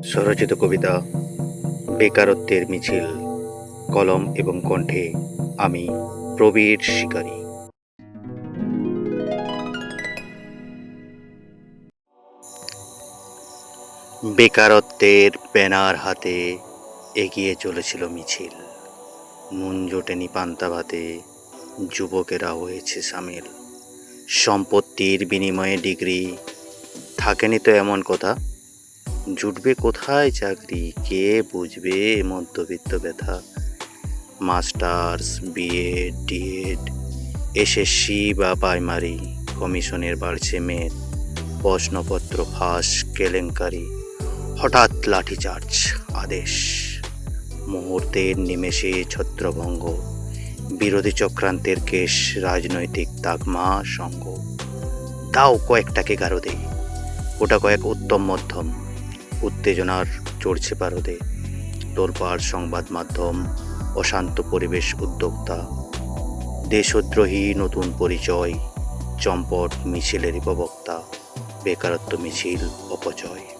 স্বরচিত কবিতা বেকারত্বের মিছিল। কলম এবং কণ্ঠে আমি প্রবীর শিকারী। বেকারত্বের ব্যানার হাতে এগিয়ে চলেছিল মিছিল। নুন জোটেনি পান্তা ভাতে, যুবকেরা হয়েছে সামিল। সম্পত্তির বিনিময়ে ডিগ্রি, থাকেনি তো এমন কথা। জুটবে কোথায় চাকরি, কে বুঝবে মধ্যবিত্ত ব্যথা। মাস্টার্স, বিএড, ডিএড, এসএসসি বা প্রাইমারি, কমিশনের বাড়ছে মেদ, প্রশ্নপত্র ফাঁস, কেলেঙ্কারি। হঠাৎ লাঠিচার্জ, আদেশ, মুহূর্তের নিমেষে ছত্রভঙ্গ। বিরোধী চক্রান্তের কেশ, রাজনৈতিক তাকমা সঙ্গ। তাও কয়েকটাকে গারদে, ওটা কয়েক উত্তম মধ্যম। উত্তেজনার চড়ছে পারদে, তোলপাড় সংবাদ মাধ্যম, অশান্ত পরিবেশ উদ্যোক্তা। দেশদ্রোহী নতুন পরিচয়, চম্পট মিছিলেরই প্রবক্তা। বেকারত্ব মিছিল অপচয়।